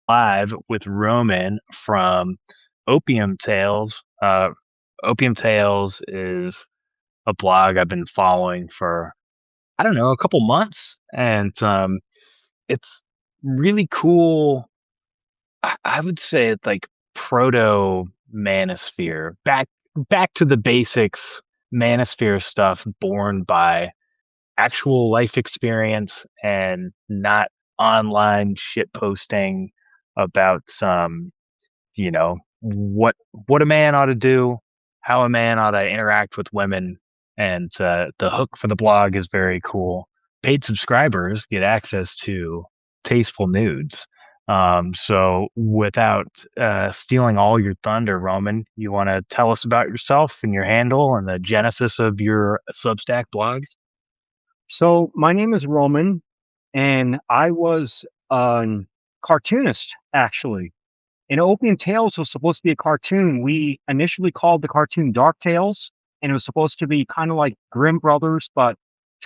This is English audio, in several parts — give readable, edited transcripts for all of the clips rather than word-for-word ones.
live with Roman from Opium Tales. Opium Tales is a blog I've been following for, I don't know, a couple months, and it's really cool. I would say it's like proto manosphere, back to the basics, manosphere stuff born by actual life experience and not online shit posting about some, what a man ought to do, how a man ought to interact with women, and the hook for the blog is very cool. Paid subscribers get access to tasteful nudes. So without stealing all your thunder, Roman, you want to tell us about yourself and your handle and the genesis of your Substack blog? So my name is Roman, and I was a cartoonist actually. And Opium Tales was supposed to be a cartoon. We initially called the cartoon Dark Tales, and it was supposed to be kind of like Grimm Brothers, but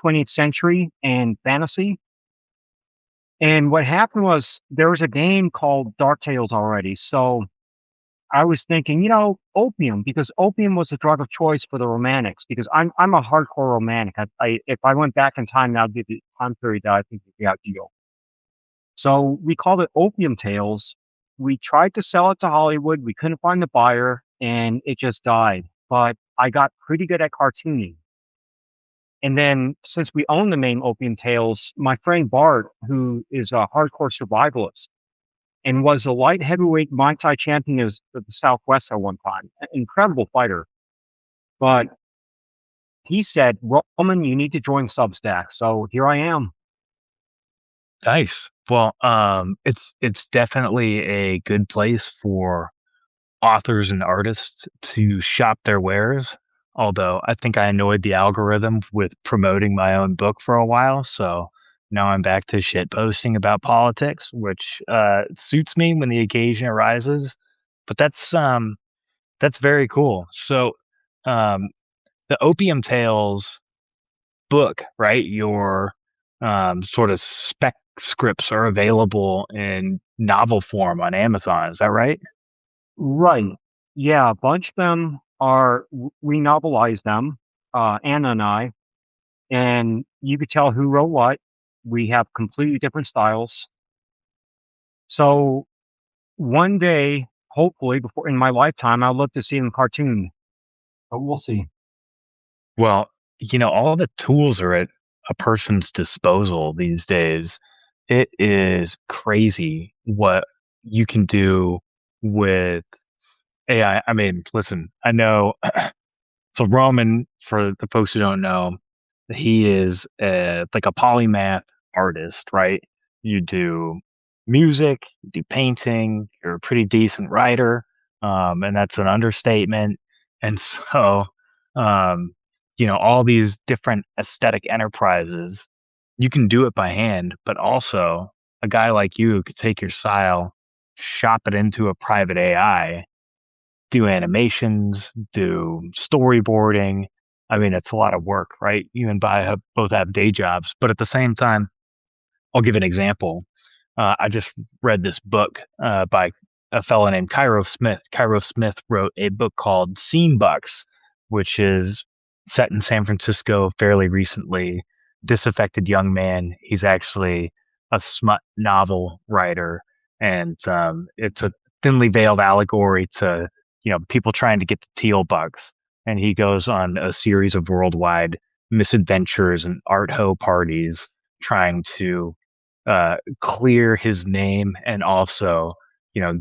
20th century and fantasy. And what happened was there was a game called Dark Tales already. So I was thinking, opium, because opium was a drug of choice for the romantics. Because I'm a hardcore romantic. If I went back in time, that would be the time period that I think would be ideal. So we called it Opium Tales. We tried to sell it to Hollywood. We couldn't find the buyer, and it just died. But I got pretty good at cartooning. And then since we own the name Opium Tales, my friend Bart, who is a hardcore survivalist and was a light heavyweight Muay Thai champion of the Southwest at one time, an incredible fighter. But he said, Roman, you need to join Substack. So here I am. Nice. Well, it's definitely a good place for authors and artists to shop their wares. Although I think I annoyed the algorithm with promoting my own book for a while, so now I'm back to shit posting about politics, which suits me when the occasion arises. But that's very cool. So um, the Opium Tales book, right? Your sort of spec scripts are available in novel form on Amazon. Is that right? Right. Yeah, a bunch of them are, we novelized them, Anna and I, and you could tell who wrote what. We have completely different styles. So one day, hopefully, before in my lifetime, I'd love to see them cartoon, but we'll see. Well, all the tools are at a person's disposal these days. It is crazy what you can do with AI. I mean, listen, I know. So Roman, for the folks who don't know, he is like a polymath artist, right? You do music, you do painting, you're a pretty decent writer, and that's an understatement. And so, um, all these different aesthetic enterprises, you can do it by hand, but also a guy like you could take your style, shop it into a private AI, do animations, do storyboarding. I mean, it's a lot of work, right? You and I both have day jobs, but at the same time, I'll give an example. I just read this book by a fellow named Cairo Smith. Cairo Smith wrote a book called Scene Bucks, which is set in San Francisco fairly recently. Disaffected young man. He's actually a smut novel writer, and it's a thinly veiled allegory to people trying to get the teal bugs. And he goes on a series of worldwide misadventures and art ho parties trying to clear his name and also,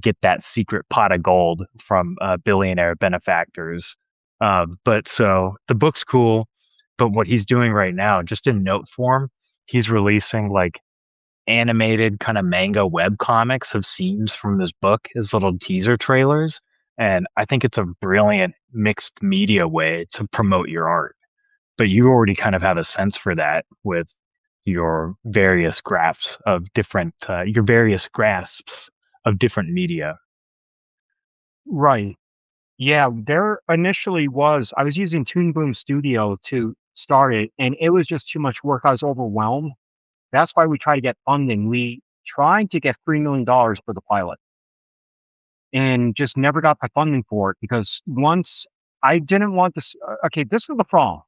get that secret pot of gold from billionaire benefactors. But so the book's cool, but what he's doing right now, just in note form, he's releasing like animated kind of manga web comics of scenes from this book as little teaser trailers. And I think it's a brilliant mixed media way to promote your art. But you already kind of have a sense for that with your various grasps of different media. Right. Yeah, there initially was, I was using Toon Boom Studio to start it, and it was just too much work. I was overwhelmed. That's why we try to get funding. trying to get $3 million for the pilot and just never got the funding for it because once I didn't want this. Okay, this is the problem.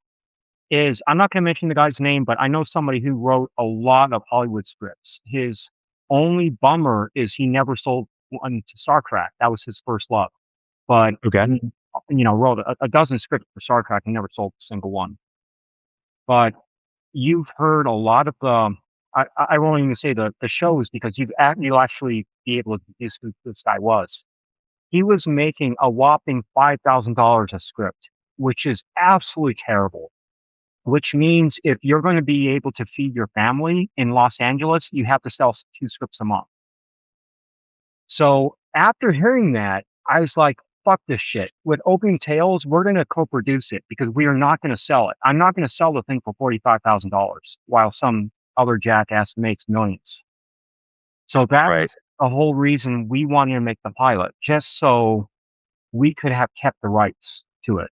Is I'm not going to mention the guy's name, but I know somebody who wrote a lot of Hollywood scripts. His only bummer is he never sold one to Star Trek. That was his first love. But Okay. he, wrote a dozen scripts for Star Trek and never sold a single one. But you've heard a lot of the. I won't even say the shows because you'll actually be able to deduce who this guy was. He was making a whopping $5,000 a script, which is absolutely terrible. Which means if you're going to be able to feed your family in Los Angeles, you have to sell 2 scripts a month. So after hearing that, I was like, fuck this shit. With Opium Tales, we're going to co-produce it because we are not going to sell it. I'm not going to sell the thing for $45,000 while some other jackass makes millions. So that's Right. the whole reason we wanted to make the pilot, just so we could have kept the rights to it.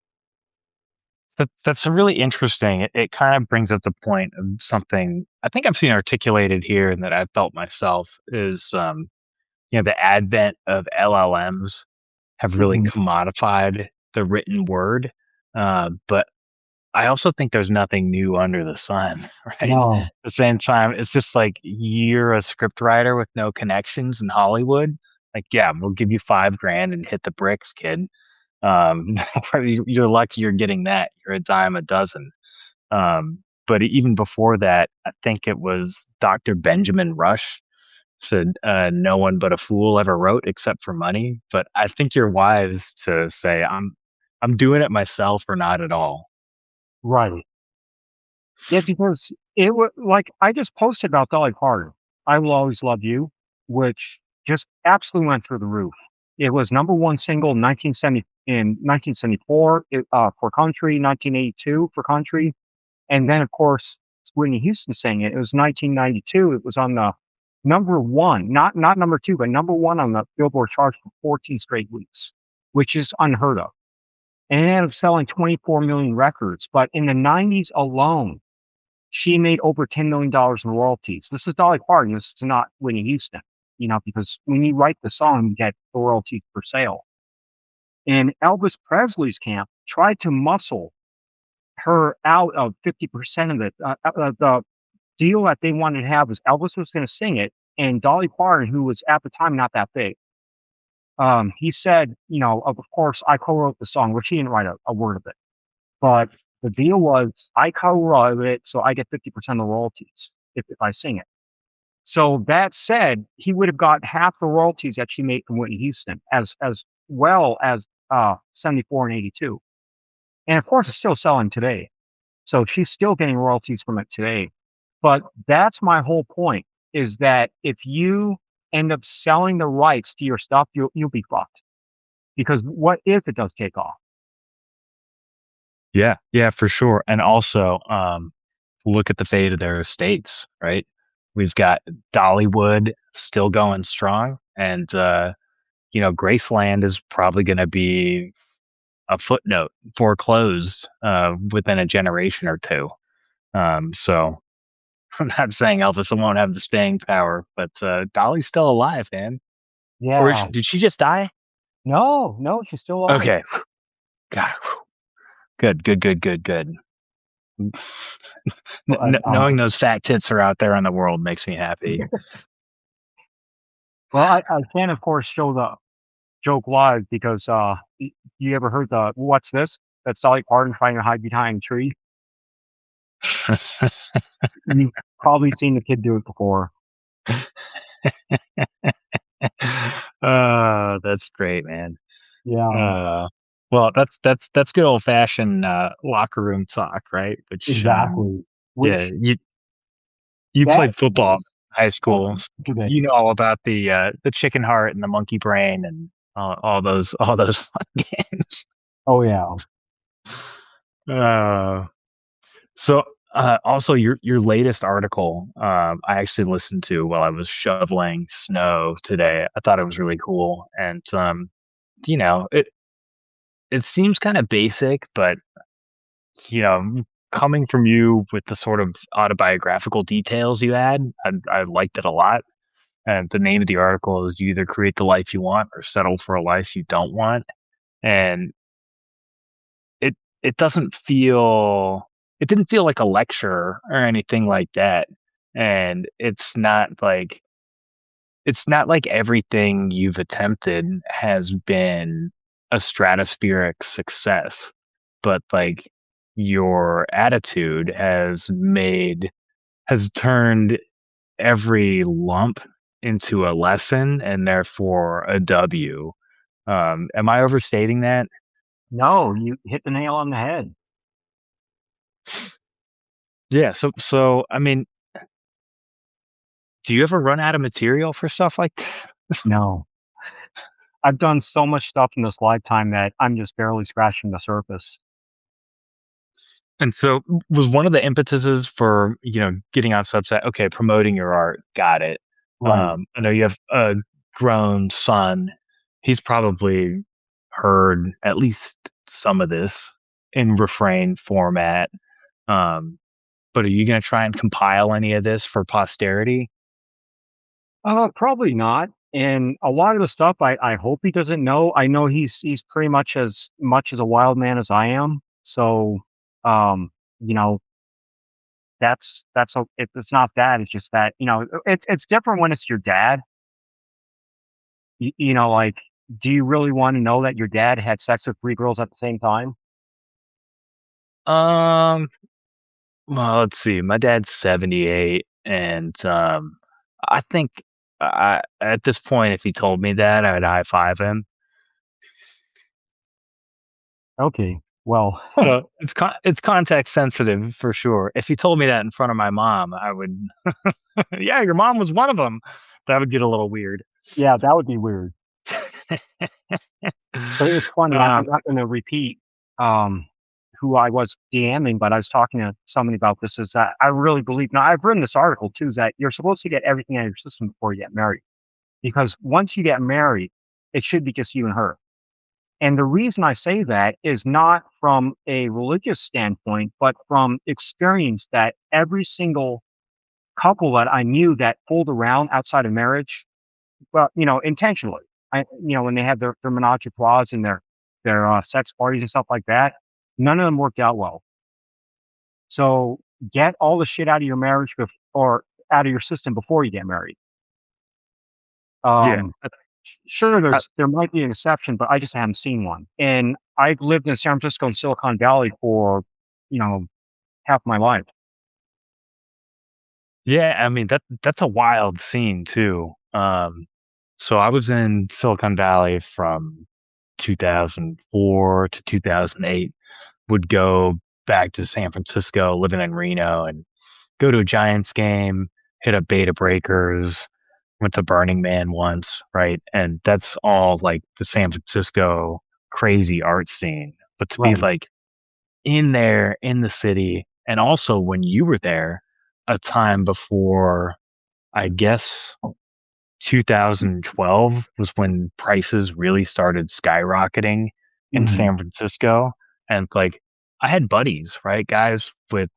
That's really interesting. It kind of brings up the point of something I think I've seen articulated here and that I've felt myself is, the advent of LLMs have really Mhm. commodified the written word. But I also think there's nothing new under the sun, right? At No, the same time, it's just like you're a script writer with no connections in Hollywood. Like, yeah, we'll give you 5 grand and hit the bricks, kid. Um, you're lucky you're getting that. You're a dime a dozen. But even before that, I think it was Dr. Benjamin Rush said, "No one but a fool ever wrote except for money." But I think you're wise to say, I'm doing it myself or not at all." right. Yeah, because it was like I just posted about Dolly Parton. I Will Always Love You, which just absolutely went through the roof. It was number one single in 1974 for country, 1982 for country, and then of course Whitney Houston sang it. It was 1992. It was on the number one, not number two, but number one on the Billboard charts for 14 straight weeks, which is unheard of. And it ended up selling 24 million records. But in the 90s alone, she made over $10 million in royalties. This is Dolly Parton. This is not Whitney Houston, because when you write the song, you get the royalties per sale. And Elvis Presley's camp tried to muscle her out of 50% of it. The deal that they wanted to have was Elvis was going to sing it, and Dolly Parton, who was at the time not that big, he said, of course, I co-wrote the song, which he didn't write a word of it. But the deal was I co-wrote it, so I get 50% of the royalties if I sing it. So that said, he would have got half the royalties that she made from Whitney Houston, as well as 74 and 82. And of course, it's still selling today. So she's still getting royalties from it today. But that's my whole point is that if you end up selling the rights to your stuff, you'll be fucked. Because what if it does take off? Yeah, yeah, for sure. And also, look at the fate of their estates, right? We've got Dollywood still going strong, and Graceland is probably going to be a footnote, foreclosed within a generation or two. So I'm not saying Elvis won't have the staying power, but Dolly's still alive, man. Or Yeah. did she just die? No, no, she's still alive. Okay, God, good, good, good, good, good. But Knowing those fat tits are out there in the world makes me happy. well, I can of course show the joke live because you ever heard the what's this? That's Dolly Parton trying to hide behind a tree. You've probably seen the kid do it before. That's great, man. Yeah, Well, that's good old fashioned locker room talk, right? Which exactly. yeah, Which you that played football in high oh, school. today. You know all about the chicken heart and the monkey brain and all those fun games. Oh yeah, Uh, so also your latest article, I actually listened to while I was shoveling snow today. I thought it was really cool, and it seems kind of basic, but coming from you with the sort of autobiographical details you had, I liked it a lot. And the name of the article is you either create the life you want or settle for a life you don't want. And it it doesn't feel it didn't feel like a lecture or anything like that. And it's not like everything you've attempted has been a stratospheric success, but like your attitude has turned every lump into a lesson and therefore a W. Am I overstating that? No, you hit the nail on the head. Yeah, so I mean, do you ever run out of material for stuff like that? No. I've done so much stuff in this lifetime that I'm just barely scratching the surface. And so was one of the impetuses for, getting on Substack, okay, promoting your art, got it. Right. I know you have a grown son. He's probably heard at least some of this in refrain format. Um, but are you going to try and compile any of this for posterity? Probably not. And a lot of the stuff I hope he doesn't know. I know he's pretty much as a wild man as I am. So, um, you know, it's not that. It's just that, it's different when it's your dad. Like, do you really want to know that your dad had sex with three girls at the same time? Um, well, let's see. My dad's 78, and I think at this point, if he told me that, I'd high five him. Okay. Well, So it's context sensitive for sure. If he told me that in front of my mom, I would, yeah, your mom was one of them. That would get a little weird. yeah, that would be weird. But it's funny. I'm Um, not going to repeat um, who I was DMing, but I was talking to somebody about this. Is that I really believe now? I've written this article too. Is that you're supposed to get everything out of your system before you get married, because once you get married, it should be just you and her. And the reason I say that is not from a religious standpoint, but from experience that every single couple that I knew that fooled around outside of marriage, well, intentionally. When they have their menage a trois and their sex parties and stuff like that, none of them worked out well. So get all the shit out of your marriage or out of your system before you get married. yeah, Um, sure, I, there might be an exception, but I just haven't seen one. And I've lived in San Francisco and Silicon Valley for, you know, half my life. yeah. I mean that's a wild scene too. So I was in Silicon Valley from 2004 to 2008. Would go back to San Francisco, living in Reno, and go to a Giants game, hit up Beta Breakers, went to Burning Man once, right? And that's all like the San Francisco crazy art scene. But to be Right. like in there in the city, and also when you were there, a time before, I guess 2012 was when prices really started skyrocketing in Hmm. San Francisco. And like, I had buddies, right? Guys with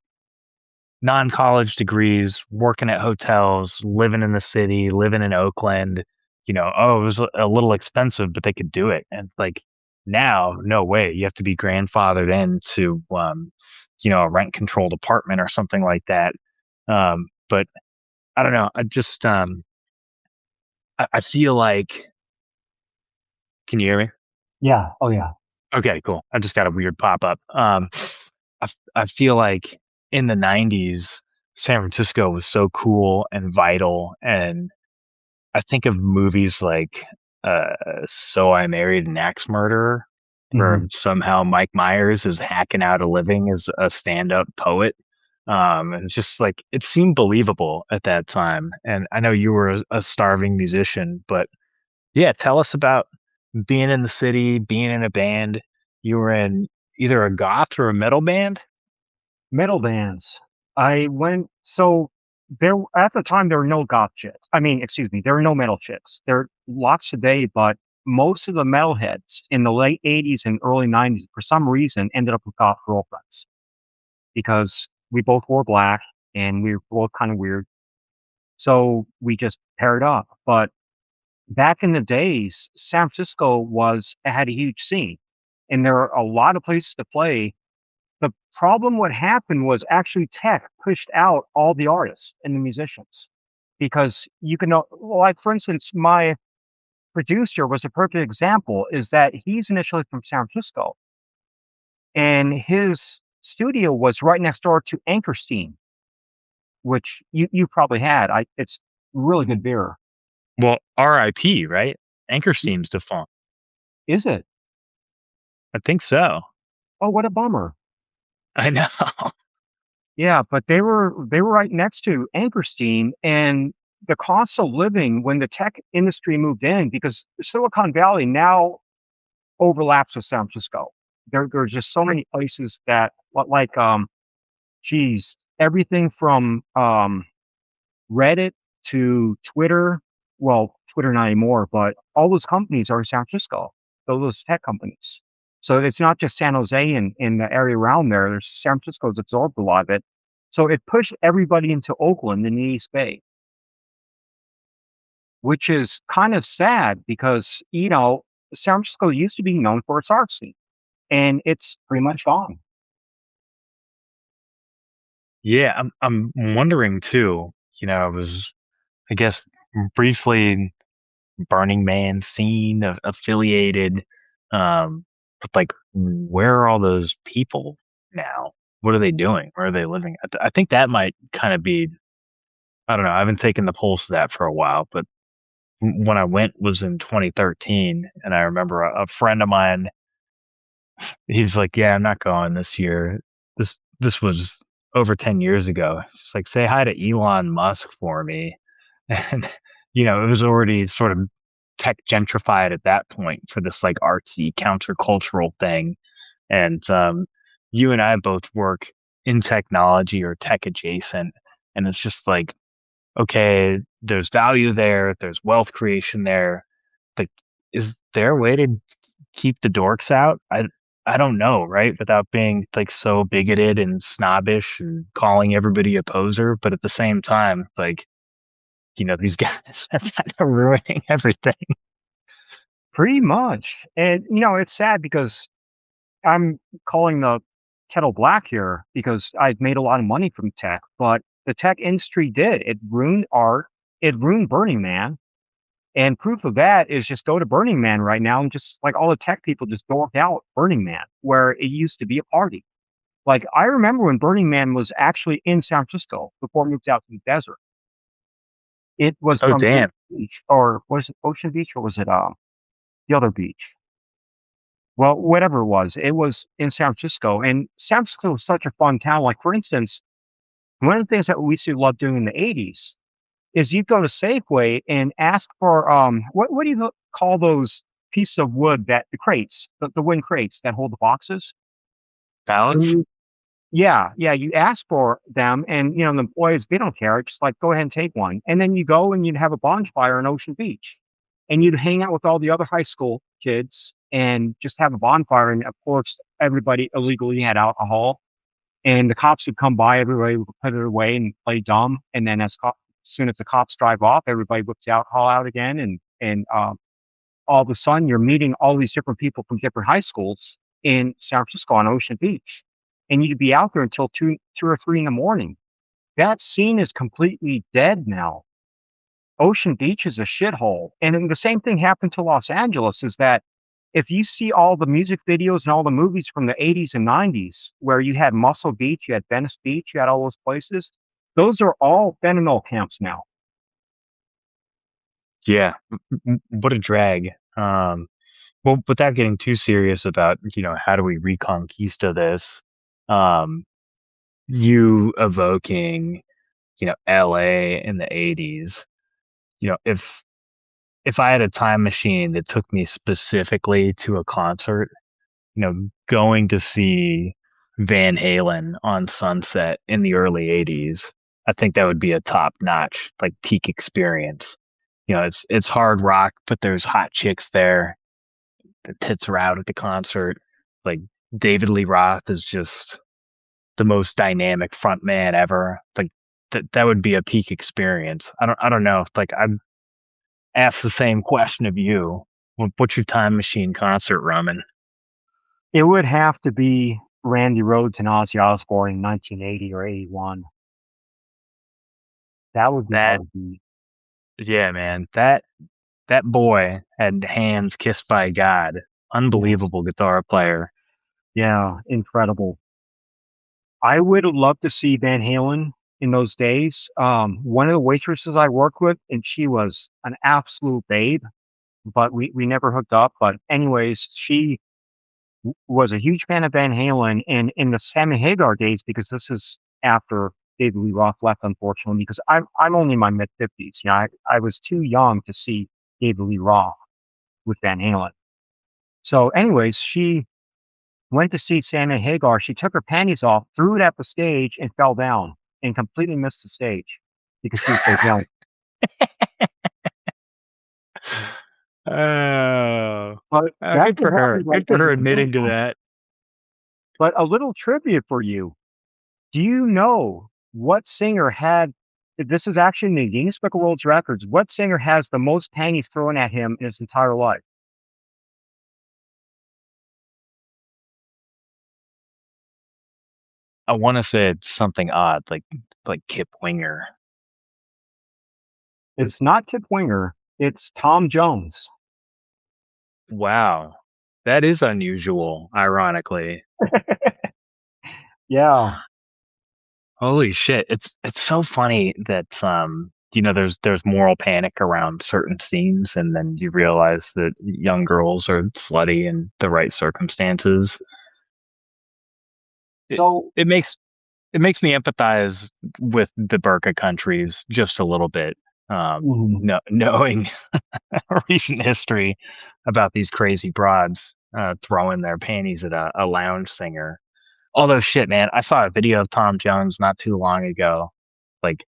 non-college degrees, working at hotels, living in the city, living in Oakland, it was a little expensive, but they could do it. And like now, no way. You have to be grandfathered into, a rent controlled apartment or something like that. But I don't know. I feel like, can you hear me? Yeah. Oh, yeah. Okay, cool. I just got a weird pop up. I feel like in the 90s, San Francisco was so cool and vital. And I think of movies like So I Married an Axe Murderer, where Hmm. somehow Mike Myers is hacking out a living as a stand up poet. And it's just like, it seemed believable at that time. And I know you were a starving musician, but yeah, tell us about being in the city, being in a band. You were in either a goth or a metal band? Metal bands. I went, so there, at the time, there were no goth chicks. I mean, excuse me, there were no metal chicks. There are lots today, but most of the metalheads in the late 80s and early 90s, for some reason, ended up with goth girlfriends because we both wore black and we were both kind of weird. So we just paired up. But back in the days, San Francisco had a huge scene, and there are a lot of places to play. The problem what happened was actually tech pushed out all the artists and the musicians because you can know, like for instance, my producer was a perfect example. Is that he's initially from San Francisco, and his studio was right next door to Anchorstein, which you probably had. I It's really good beer. Well, R.I.P. Right? Anchorsteam's defunct. Is it? I think so. Oh, what a bummer. I know. Yeah, but they were right next to Anchorstein, and the cost of living when the tech industry moved in, because Silicon Valley now overlaps with San Francisco. There's just so many places that like geez, everything from Reddit to Twitter. Well, Twitter not anymore, but all those companies are in San Francisco. Those tech companies. So it's not just San Jose and in the area around there. There's San Francisco's absorbed a lot of it. So it pushed everybody into Oakland in the East Bay, which is kind of sad because, San Francisco used to be known for its art scene, and it's pretty much gone. Yeah, I'm wondering too. I was, I guess, briefly Burning Man scene affiliated. But like, where are all those people now? What are they doing? Where are they living? I think that might kind of be, I don't know. I haven't taken the pulse of that for a while, but when I went was in 2013, and I remember a friend of mine. He's like, "Yeah, I'm not going this year. This was over 10 years ago. Just like, say hi to Elon Musk for me." And it was already sort of tech gentrified at that point for this like artsy countercultural thing. And you and I both work in technology or tech adjacent, and it's just like, okay, there's value there, there's wealth creation there. Like, is there a way to keep the dorks out? I don't know, right? Without being like so bigoted and snobbish and calling everybody a poser, but at the same time, like, these guys are kind of ruining everything. Pretty much. And, it's sad because I'm calling the kettle black here because I've made a lot of money from tech, but the tech industry did. It ruined art. It ruined Burning Man. And proof of that is just go to Burning Man right now and just like all the tech people just dorked out Burning Man, where it used to be a party. Like I remember when Burning Man was actually in San Francisco before it moved out to the desert. It was Oh, from Ocean damn. Beach, or was it Ocean Beach, or was it the other beach? Well, whatever it was in San Francisco. And San Francisco was such a fun town. Like for instance, one of the things that we used to love doing in the 80s is you'd go to Safeway and ask for what do you call those pieces of wood, that the crates, the wooden crates that hold the boxes? And Balance? yeah, you ask for them, and the employees, they don't care, just like go ahead and take one. And then you go and you'd have a bonfire in Ocean Beach, and you'd hang out with all the other high school kids and just have a bonfire. And of course, everybody illegally had alcohol, and the cops would come by, everybody would put it away and play dumb. And then as soon as the cops drive off, everybody whips the alcohol out again, and all of a sudden you're meeting all these different people from different high schools in San Francisco on Ocean Beach, and you'd be out there until two or three in the morning. That scene is completely dead now. Ocean Beach is a shithole, and then the same thing happened to Los Angeles. Is that if you see all the music videos and all the movies from the 80s and 90s, where you had Muscle Beach, you had Venice Beach, you had all those places, those are all fentanyl camps now. Yeah. What a drag. Well, without getting too serious about, how do we reconquista this? Um, you evoking, LA in the 80s. If I had a time machine that took me specifically to a concert, going to see Van Halen on Sunset in the early 80s, I think that would be a top notch, like peak experience. It's hard rock, but there's hot chicks there. The tits are out at the concert. Like David Lee Roth is just the most dynamic front man ever. Like that would be a peak experience. I don't know. Like I'd ask the same question of you. What's your time machine concert ramen? It would have to be Randy Rhoads and Ozzy Osbourne in 1980 or 81. That would be That hard to beat. yeah, man. That boy had hands kissed by God. Yeah, Unbelievable guitar player. yeah, incredible. I would have loved to see Van Halen in those days. One of the waitresses I worked with, and she was an absolute babe, but we never hooked up. But anyways, she was a huge fan of Van Halen, and in the Sammy Hagar days, because this is after David Lee Roth left, unfortunately, because I'm only in my mid fifties. I was too young to see David Lee Roth with Van Halen. So, anyways, she went to see Sammy Hagar. She took her panties off, threw it at the stage, and fell down and completely missed the stage because she was so young. Oh, But that good could for happen her. right Good for at her the same admitting to time. that. But a little trivia for you. Do you know what singer had, this is actually in the Guinness Book of World Records, what singer has the most panties thrown at him in his entire life? I want to say it's something odd, like Kip Winger. It's not Kip Winger, it's Tom Jones. Wow, that is unusual. Ironically, Yeah. holy shit! It's so funny that there's moral panic around certain scenes, and then you realize that young girls are slutty in the right circumstances. It So, it makes it makes me empathize with the Burka countries just a little bit. mhm, Knowing recent history about these crazy broads throwing their panties at a lounge singer. Although shit, man, I saw a video of Tom Jones not too long ago, like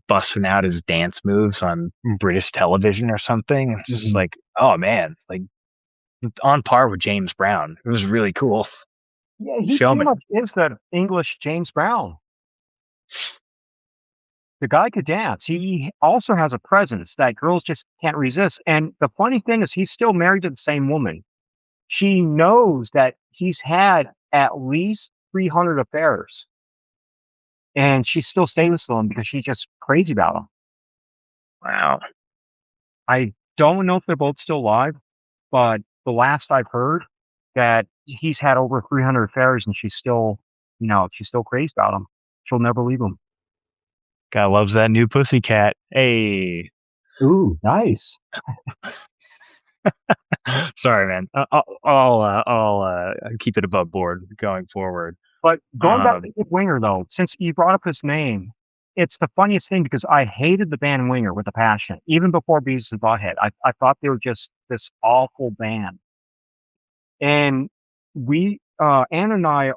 busting out his dance moves on British television or something. It's just mhm. like, oh man, like on par with James Brown. It was really cool. Yeah, he pretty Showman. much is the English James Brown. The guy could dance. He also has a presence that girls just can't resist. And the funny thing is, he's still married to the same woman. She knows that he's had at least 300 affairs, and she still stays with him because she's just crazy about him. Wow. I don't know if they're both still alive, but the last I've heard that he's had over 300 affairs, and she's still crazy about him. She'll never leave him. Guy loves that new pussycat. Hey. Ooh, nice. Sorry, man. I'll keep it above board going forward. But going back to Um, Kip Winger, though, since you brought up his name, it's the funniest thing because I hated the band Winger with a passion, even before Beavis and Butthead. I thought they were just this awful band. And Ann and I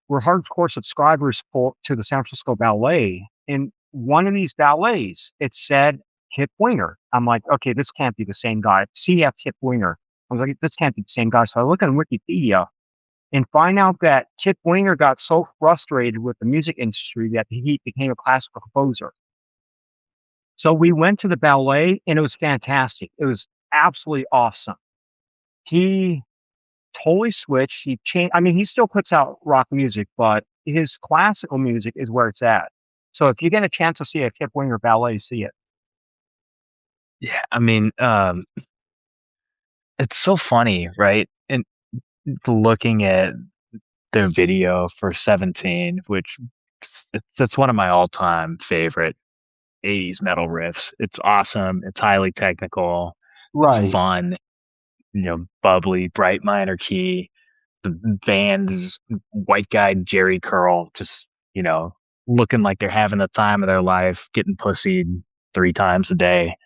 we're hardcore subscribers to the San Francisco Ballet. And one of these ballets, it said Kip Winger. I'm like, okay, this can't be the same guy. CF Kip Winger. I was like, this can't be the same guy. So I look on Wikipedia and find out that Kip Winger got so frustrated with the music industry that he became a classical composer. So we went to the ballet and it was fantastic. It was absolutely awesome. He totally switched. He changed. I mean, he still puts out rock music, but his classical music is where it's at. So if you get a chance to see a Kip Winger ballet, see it. yeah, I mean, it's so funny, right? And looking at their video for 17, which it's one of my all-time favorite 80s metal riffs. It's awesome. It's highly technical. It's Right. fun, bubbly, bright minor key. The band's white guy Jerry Curl just, you know, looking like they're having the time of their life, getting pussied 3 times a day.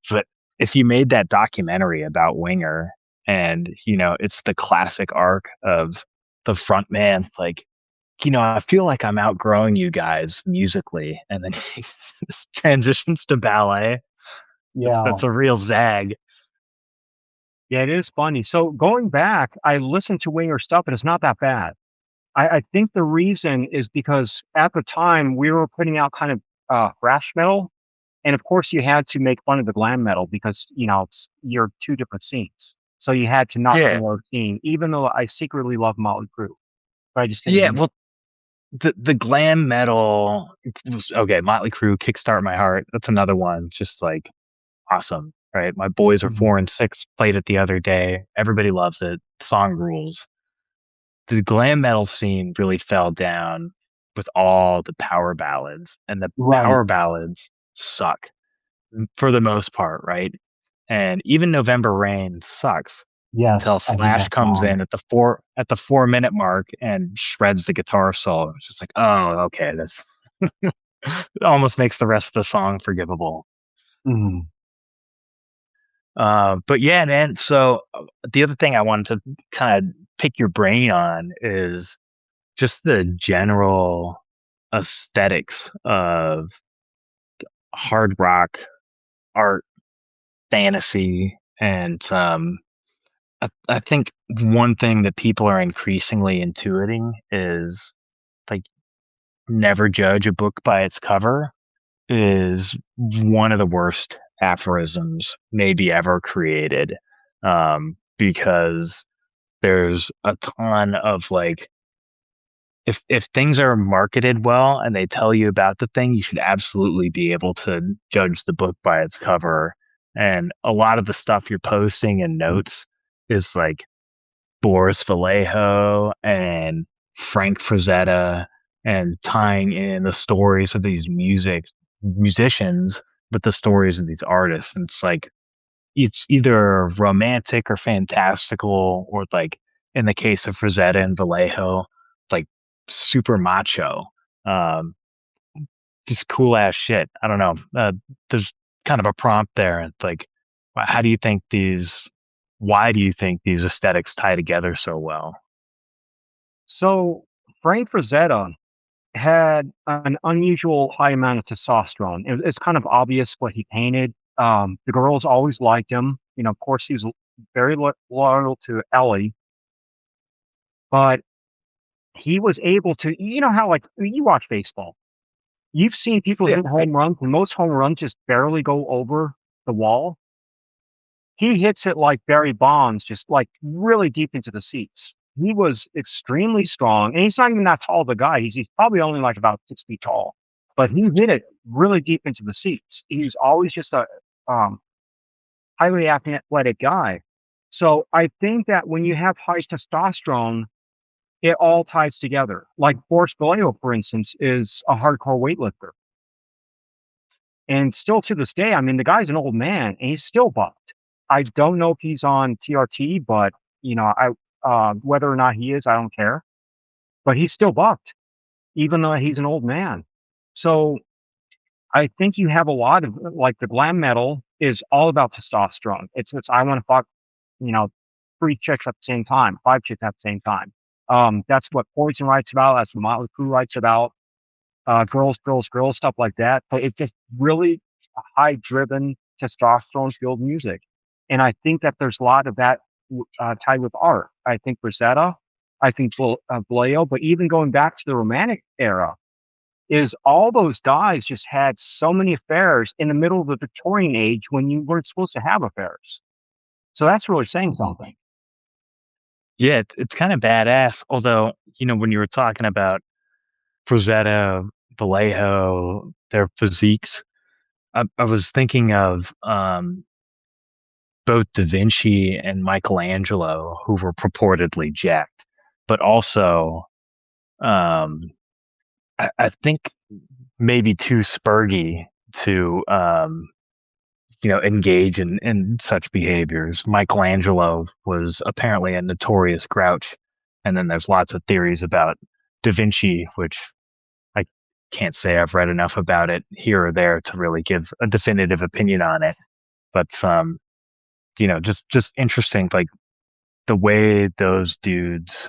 But if you made that documentary about Winger and, it's the classic arc of the front man, like, I feel like I'm outgrowing you guys musically. And then he just transitions to ballet. That's Yeah. a real zag. Yeah, it is funny. So going back, I listened to Winger stuff and it's not that bad. I think the reason is because at the time we were putting out kind of thrash metal, and of course you had to make fun of the glam metal because you're two different scenes, so you had to knock on Yeah. your scene. Even though I secretly love Motley Crue, but I just didn't Yeah. admit. Well, the glam metal okay. Motley Crue, Kickstart My Heart. That's another one. Just like awesome, right? My boys are Mhm. 4 and 6. Played it the other day. Everybody loves it. Song rules. The glam metal scene really fell down with all the power ballads, and the Right. power ballads suck for the most part, right? And even November Rain sucks Yes, until I hate Slash that comes song. in at the 4 minute mark and shreds the guitar solo. It's just like, oh, okay, that's it almost makes the rest of the song forgivable. Mhm. But yeah, man. So the other thing I wanted to kind of pick your brain on is just the general aesthetics of hard rock art, fantasy, and I think one thing that people are increasingly intuiting is like never judge a book by its cover is one of the worst aphorisms maybe ever created. Because there's a ton of like if things are marketed well and they tell you about the thing, you should absolutely be able to judge the book by its cover. And a lot of the stuff you're posting in notes is like Boris Vallejo and Frank Frazetta and tying in the stories of these musicians with the stories of these artists. And it's like it's either romantic or fantastical, or like in the case of Frazetta and Vallejo, like super macho. Um, just cool ass shit. I don't know. There's kind of a prompt there. It's like, how do you think these? Why do you think these aesthetics tie together so well? So Frank Frazetta had an unusual high amount of testosterone. It's kind of obvious what he painted. The girls always liked him. Of course, he was very loyal to Ellie, but he was able to. You know how like you watch baseball, you've seen people Yeah. hit home runs, and most home runs just barely go over the wall. He hits it like Barry Bonds, just like really deep into the seats. He was extremely strong, and he's not even that tall of a guy. He's probably only like about 6 feet tall, but he hit it really deep into the seats. He's always just a um, highly athletic guy. So I think that when you have high testosterone, it all ties together. Like Boris Vallejo, for instance, is a hardcore weightlifter. And still to this day, I mean, the guy's an old man and he's still buffed. I don't know if he's on TRT, but I whether or not he is, I don't care. But he's still buffed, even though he's an old man. So I think you have a lot of like the glam metal is all about testosterone. It's I want to fuck, you know, 3 chicks at the same time, 5 chicks at the same time. That's what Poison writes about. That's what Motley Crue writes about. Girls, girls, girls, stuff like that. But it's just really high driven, testosterone fueled music. And I think that there's a lot of that tied with art. I think Rosetta, I think Vallejo, but even going back to the Romantic era, is all those guys just had so many affairs in the middle of the Victorian age when you weren't supposed to have affairs. So that's really saying something. Yeah, it's kind of badass. Although, when you were talking about Frazetta, Vallejo, their physiques, I was thinking of both Da Vinci and Michelangelo, who were purportedly jacked, but also um, I think maybe too spurgy to engage in such behaviors. Michelangelo was apparently a notorious grouch, and then there's lots of theories about Da Vinci, which I can't say I've read enough about it here or there to really give a definitive opinion on it. But just interesting, like the way those dudes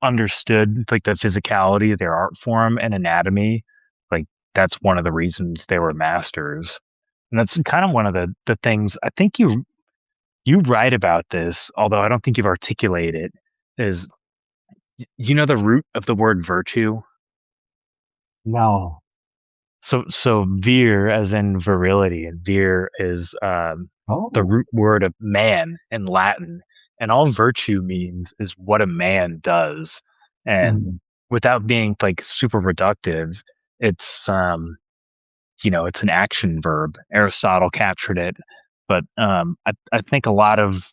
understood like the physicality of their art form and anatomy. Like that's one of the reasons they were masters. And that's kind of one of the things I think you write about this, although I don't think you've articulated, is You know the root of the word virtue? No. So vir as in virility, and vir is the Oh. root word of man in Latin, and all virtue means is what a man does. And Mhm. without being like super reductive, it's it's an action verb. Aristotle captured it, but I think a lot of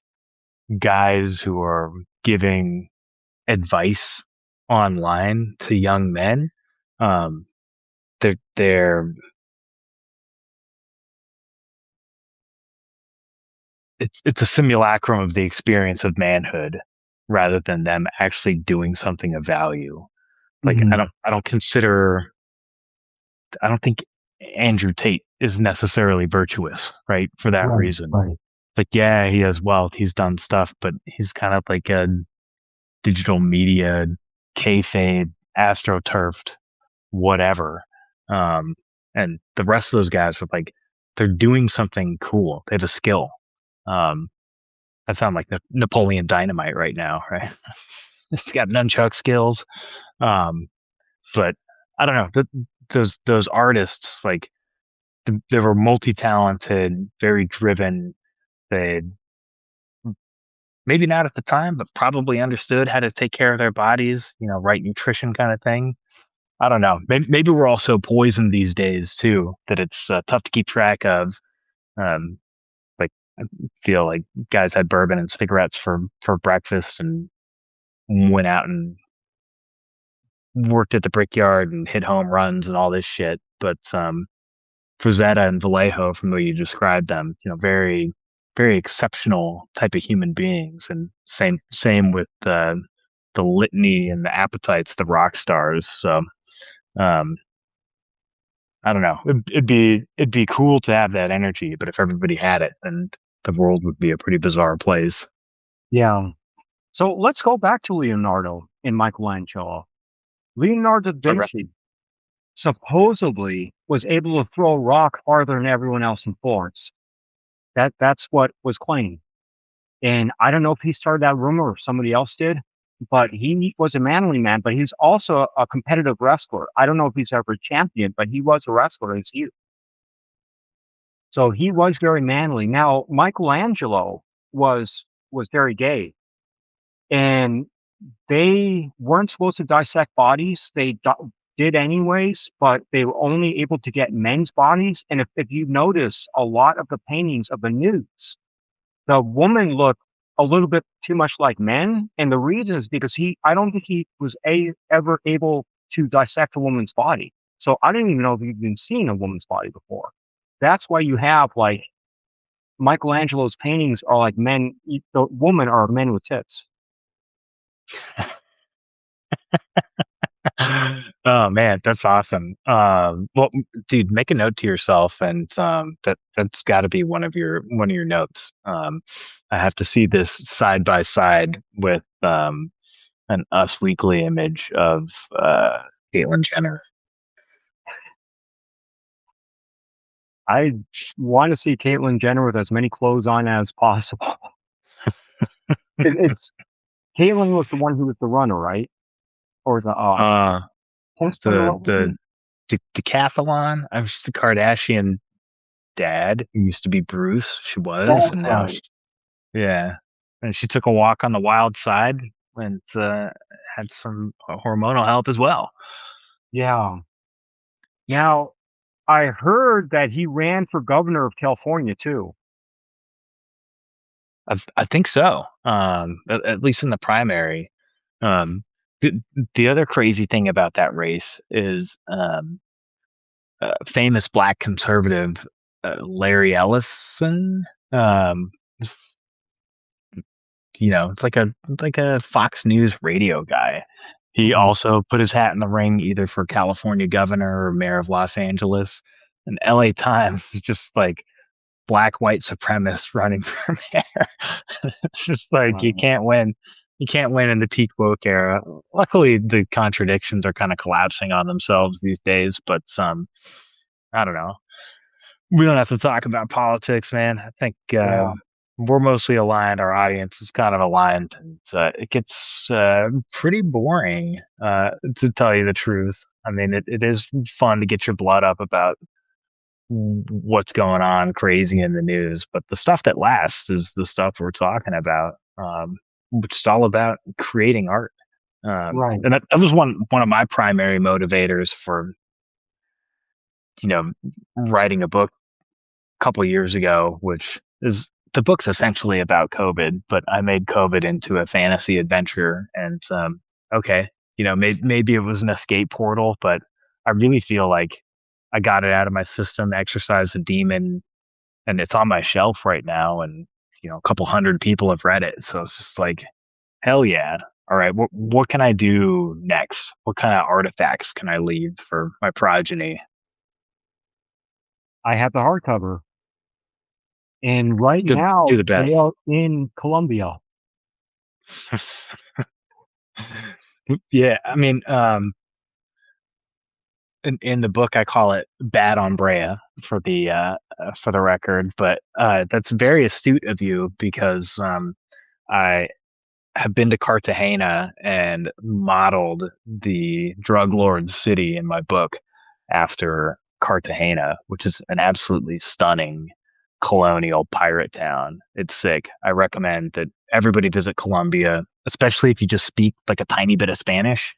guys who are giving advice online to young men, um, they're it's a simulacrum of the experience of manhood rather than them actually doing something of value. Like Mhm. I don't think Andrew Tate is necessarily virtuous, right? For that Right, reason. right. Like, yeah, he has wealth, he's done stuff, but he's kind of like a digital media kayfabe, astroturfed, whatever. Um, and the rest of those guys are like, they're doing something cool. They have a skill. Um, I sound like Napoleon Dynamite right now, right? He's got nunchuck skills. Um, but I don't know. Those artists, like, they were multi-talented, very driven. They maybe not at the time, but probably understood how to take care of their bodies, right nutrition kind of thing. I don't know. Maybe we're all so poisoned these days too that it's tough to keep track of. Um, like I feel like guys had bourbon and cigarettes for breakfast and went out and worked at the brickyard and hit home runs and all this shit. But Frazetta and Vallejo, from the way you described them, very very exceptional type of human beings, and same with the litany and the appetites, the rock stars. So um, I don't know. It'd be cool to have that energy, but if everybody had it, then the world would be a pretty bizarre place. Yeah. So let's go back to Leonardo and Michelangelo. Leonardo da Okay. Vinci supposedly was able to throw a rock farther than everyone else in Florence. That's what was claimed. And I don't know if he started that rumor or if somebody else did, but he was a manly man, but he's also a competitive wrestler. I don't know if he's ever championed, but he was a wrestler in his youth. So he was very manly. Now, Michelangelo was very gay, and they weren't supposed to dissect bodies. Did anyways, but they were only able to get men's bodies. And if you notice a lot of the paintings of the nudes, the woman looked a little bit too much like men. And the reason is because I don't think he was ever able to dissect a woman's body. So I didn't even know if you've been seeing a woman's body before. That's why you have like Michelangelo's paintings are like men, the woman are men with tits. Oh man, that's awesome. Well, dude, make a note to yourself, and that's got to be one of your notes. I have to see this side by side with an Us Weekly image of Caitlyn Jenner. I want to see Caitlyn Jenner with as many clothes on as possible. It's Caitlyn was the one who was the runner, right? Or the Uh, tennis player? the What was the he? decathlon. I was the Kardashian dad who used to be Bruce. She was, That's and now right. yeah, and she took a walk on the wild side and had some hormonal help as well. Yeah. Now I heard that he ran for governor of California too. I think so. At least in the primary. Um, the other crazy thing about that race is famous black conservative Larry Ellison. Um, it's like a Fox News radio guy. He Mhm. also put his hat in the ring either for California governor or mayor of Los Angeles. And LA Times is just like black white supremacist running for mayor. It's just like you Wow. can't win. You can't win in the peak woke era. Luckily, the contradictions are kind of collapsing on themselves these days. But I don't know. We don't have to talk about politics, man. I think Yeah. we're mostly aligned. Our audience is kind of aligned, and it gets pretty boring, to tell you the truth. I mean, it is fun to get your blood up about what's going on crazy in the news, but the stuff that lasts is the stuff we're talking about, which is all about creating art. Right. And that was one of my primary motivators for you know writing a book a couple of years ago, which is the book's essentially about COVID, but I made COVID into a fantasy adventure. And okay, maybe it was an escape portal, but I really feel like I got it out of my system, exercised the demon, and it's on my shelf right now. And a couple hundred people have read it, so it's just like hell yeah. All right, what can I do next? What kind of artifacts can I leave for my progeny? I have the hardcover, and right Do now the they best. are in Colombia. Yeah, I mean, in the book I call it bad ombrea for the record, but that's very astute of you because I have been to Cartagena and modeled the drug lord's city in my book after Cartagena, which is an absolutely stunning colonial pirate town. It's sick. I recommend that everybody visit Colombia, especially if you just speak like a tiny bit of Spanish.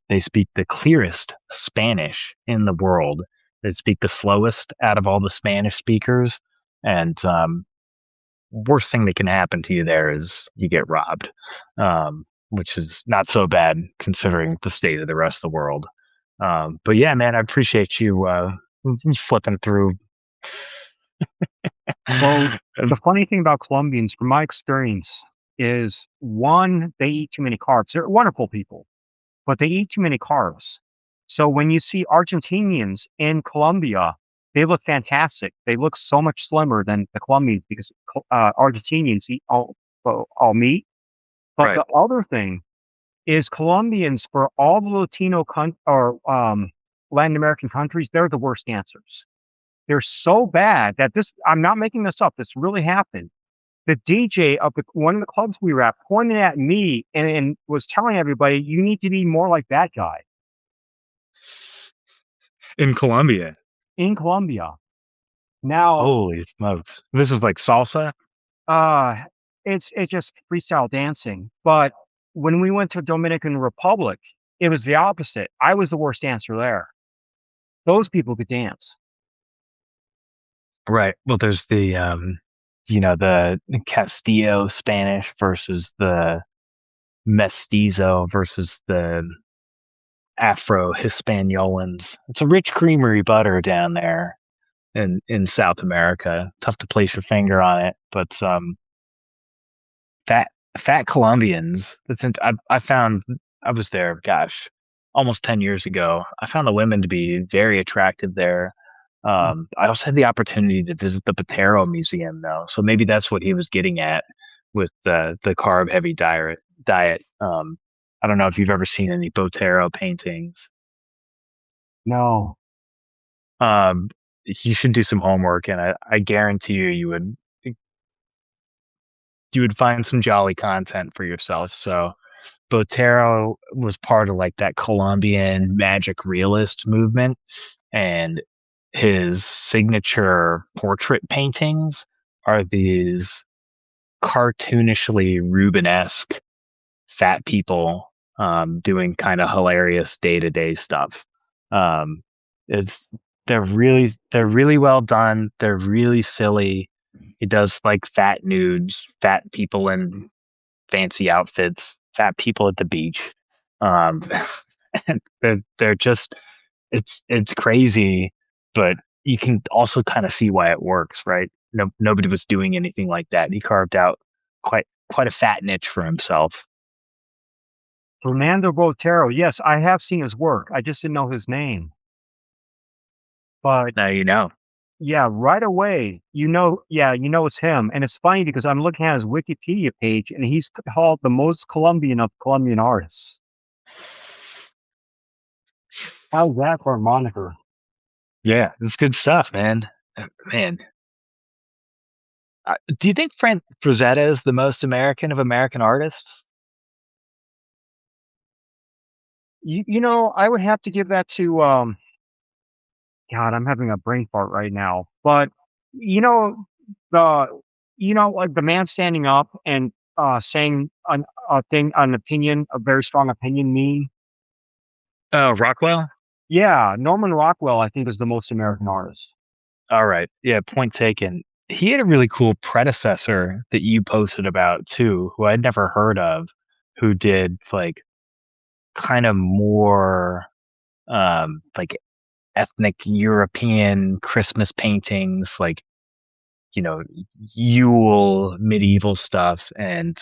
They speak the clearest Spanish in the world. They speak the slowest out of all the Spanish speakers. And worst thing that can happen to you there is you get robbed, which is not so bad considering the state of the rest of the world. But yeah, man, I appreciate you flipping through. So the funny thing about Colombians, from my experience, is one, they eat too many carbs. They're wonderful people, but they eat too many carbs. So when you see Argentinians in Colombia, they look fantastic. They look so much slimmer than the Colombians because Argentinians eat all meat. But Right. the other thing is Colombians, for all the Latino or Latin American countries, they're the worst dancers. They're so bad that I'm not making this up. This really happened. The DJ of one of the clubs we were at pointed at me and was telling everybody, you need to be more like that guy In Colombia. in Colombia. Now, Holy smokes. This is like salsa? uh, it's just freestyle dancing. But when we went to Dominican Republic, it was the opposite. I was the worst dancer there. Those people could dance. Right. Well, there's the Castillo Spanish versus the Mestizo versus the Afro Hispaniolas. It's a rich creamery butter down there in South America. Tough to place your finger on it, but fat fat Colombians. I found I was there, gosh, almost 10 years ago. I found the women to be very attractive there. I also had the opportunity to visit the Botero Museum though, so maybe that's what he was getting at with the carb heavy diet. I don't know if you've ever seen any Botero paintings. No, You should do some homework, and I guarantee you would find some jolly content for yourself. So Botero was part of like that Colombian magic realist movement, and his signature portrait paintings are these cartoonishly Rubenesque fat people doing kind of hilarious day to day stuff. Um, it's they're really well done. They're really silly. He does like fat nudes, fat people in fancy outfits, fat people at the beach. Um, and they're just it's crazy, but you can also kind of see why it works, right? No, nobody was doing anything like that. He carved out quite a fat niche for himself. Fernando Botero. Yes, I have seen his work. I just didn't know his name. But Now you know. yeah, right away, yeah, it's him. And it's funny because I'm looking at his Wikipedia page and he's called the most Colombian of Colombian artists. How's that for a moniker? Yeah, it's good stuff, man. Man, Do you think Frank Frazetta is the most American of American artists? I would have to give that to God, I'm having a brain fart right now. But you know the like the man standing up and saying an opinion, a very strong opinion meme. Oh, Rockwell? Yeah, Norman Rockwell, I think, is the most American artist. All right. Yeah, point taken. He had a really cool predecessor that you posted about too, who I'd never heard of, who did like kind of more like ethnic European Christmas paintings, like, you know, Yule medieval stuff. And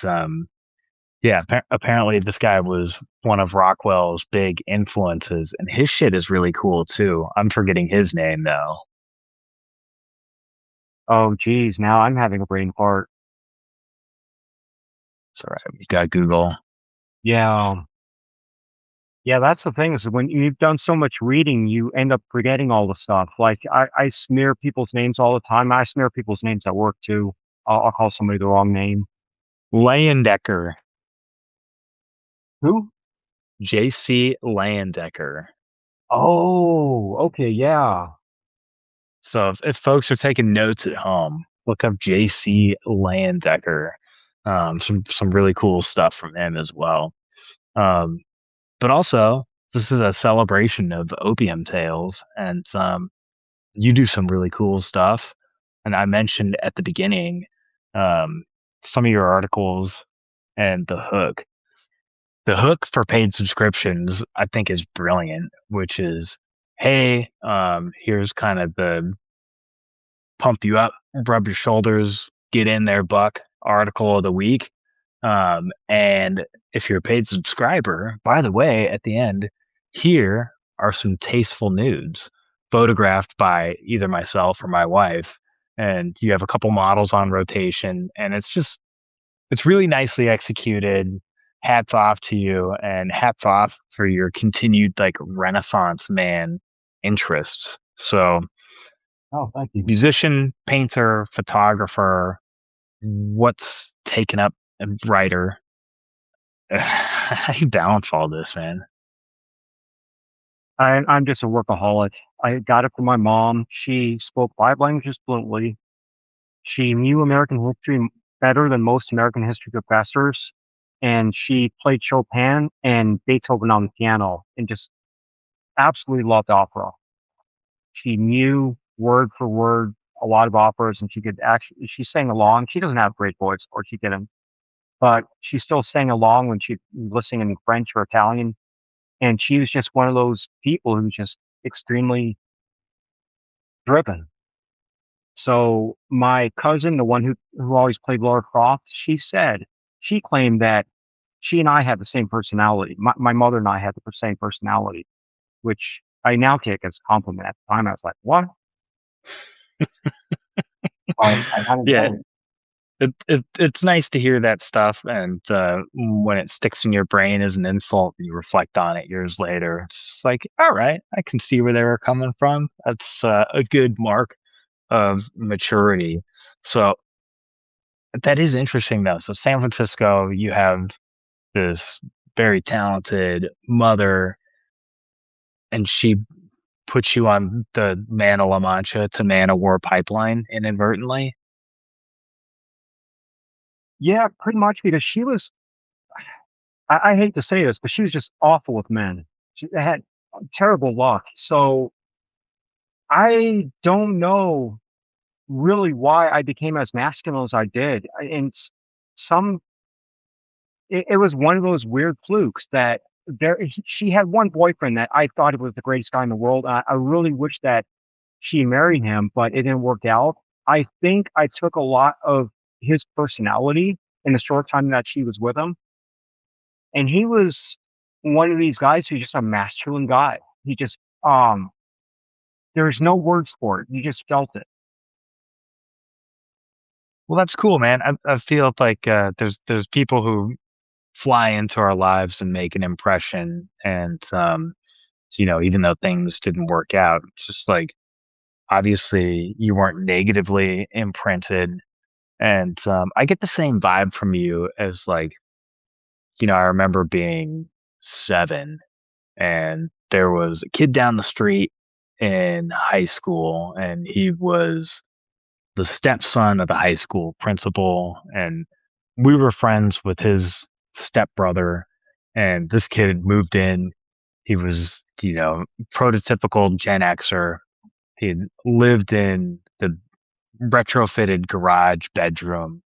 yeah, apparently this guy was one of Rockwell's big influences, and his shit is really cool too. I'm forgetting his name though. Oh, geez, now I'm having a brain fart. It's all right. We got Google. Yeah, yeah, that's the thing is when you've done so much reading, you end up forgetting all the stuff. Like I smear people's names all the time. I smear people's names at work too. I'll call somebody the wrong name. Leyendecker. Who? JC Leyendecker. Oh, okay, yeah. So if folks are taking notes at home, look up JC Leyendecker. Some really cool stuff from him as well. Um, but also this is a celebration of opium tales, and you do some really cool stuff. And I mentioned at the beginning um, some of your articles and the hook. The hook for paid subscriptions, I think, is brilliant, which is, hey, here's kind of the pump you up, rub your shoulders, get in there, buck article of the week. And if you're a paid subscriber, by the way, at the end, here are some tasteful nudes photographed by either myself or my wife. And you have a couple models on rotation, and it's really nicely executed. Hats off to you, and hats off for your continued like Renaissance man interests. So, Oh, thank you. musician, painter, photographer, what's taken up a writer? How do you balance all this, man? I'm just a workaholic. I got it from my mom. She spoke 5 languages fluently. She knew American history better than most American history professors, and she played Chopin and Beethoven on the piano and just absolutely loved opera. She knew word for word a lot of operas, and she sang along. She doesn't have a great voice, or she didn't, but she still sang along when she was listening in French or Italian. And she was just one of those people who's just extremely driven. So my cousin, the one who always played Laura Croft, she claimed that she and I had the same personality. My mother and I had the same personality, which I now take as a compliment. At the time, I was like, "What?" I kind of Yeah, don't. it's nice to hear that stuff, and when it sticks in your brain as an insult, you reflect on it years later. It's just like, all right, I can see where they were coming from. That's a good mark of maturity. So that is interesting, though. So San Francisco, you have this very talented mother, and she puts you on the Man of La Mancha to Man of War pipeline inadvertently. Yeah, pretty much because she was. I hate to say this, but she was just awful with men. She had terrible luck. So I don't know really why I became as masculine as I did. And some, it was one of those weird flukes that she had one boyfriend that I thought it was the greatest guy in the world. I really wish that she married him, but it didn't work out. I think I took a lot of his personality in the short time that she was with him. And he was one of these guys who's just a masculine guy. He just, there's no words for it. You just felt it. Well, that's cool, man. I feel like there's people who fly into our lives and make an impression, and even though things didn't work out, it's just like obviously you weren't negatively imprinted, And I get the same vibe from you as like, I remember being 7 and there was a kid down the street in high school and he was the stepson of the high school principal, and we were friends with his stepbrother. And this kid had moved in. He was, prototypical Gen Xer. He had lived in the retrofitted garage bedroom.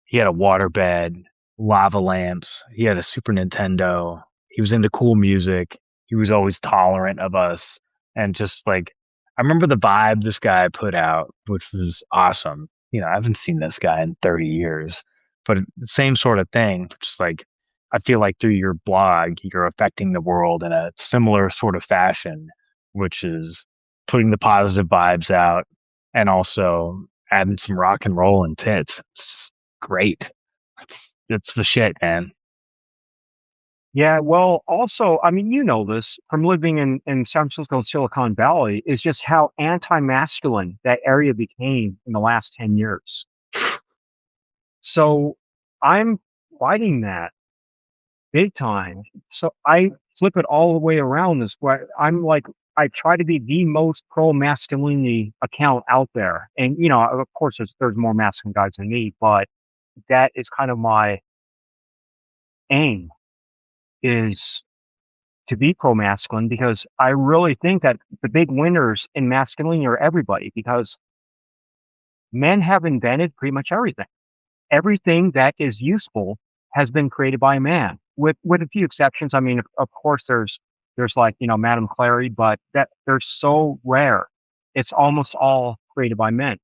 He had a water bed, lava lamps. He had a Super Nintendo. He was into cool music. He was always tolerant of us. And just like, I remember the vibe this guy put out, which was awesome. I haven't seen this guy in 30 years, but the same sort of thing. Just like, I feel like through your blog, you're affecting the world in a similar sort of fashion, which is putting the positive vibes out and also adding some rock and roll and tits. It's great. It's the shit, man. Yeah, well, also, I mean, you know this from living in San Francisco and Silicon Valley, is just how anti-masculine that area became in the last 10 years. So I'm fighting that big time. So I flip it all the way around this way. I'm like, I try to be the most pro masculinity account out there. And, of course, there's more masculine guys than me, but that is kind of my aim is to be pro masculine because I really think that the big winners in masculinity are everybody because men have invented pretty much everything. Everything that is useful has been created by a man, with a few exceptions. I mean, of course, there's like Madame Clary, but that they're so rare. It's almost all created by men.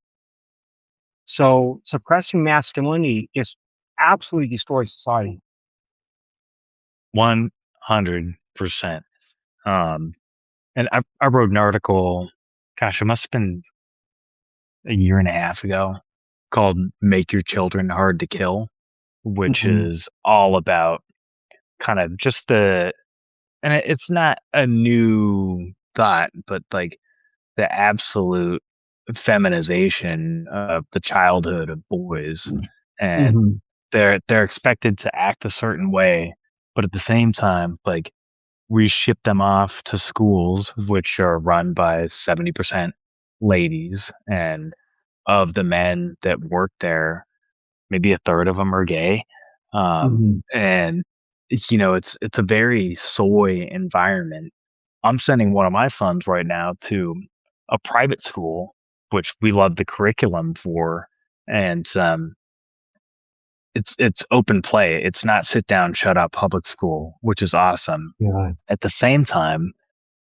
So suppressing masculinity just absolutely destroys society. 100%. Um, and I wrote an article, gosh, it must have been a year and a half ago, called Make Your Children Hard to Kill, which Hmm. is all about kind of just and it's not a new thought, but like the absolute feminization of the childhood of boys. And Hmm. they're expected to act a certain way, but at the same time, like we ship them off to schools which are run by 70% ladies, and of the men that work there, maybe a third of them are gay. Hmm. And it's a very soy environment. I'm sending one of my sons right now to a private school, which we love the curriculum for, and it's open play. It's not sit down, shut up public school, which is awesome. Yeah. At the same time,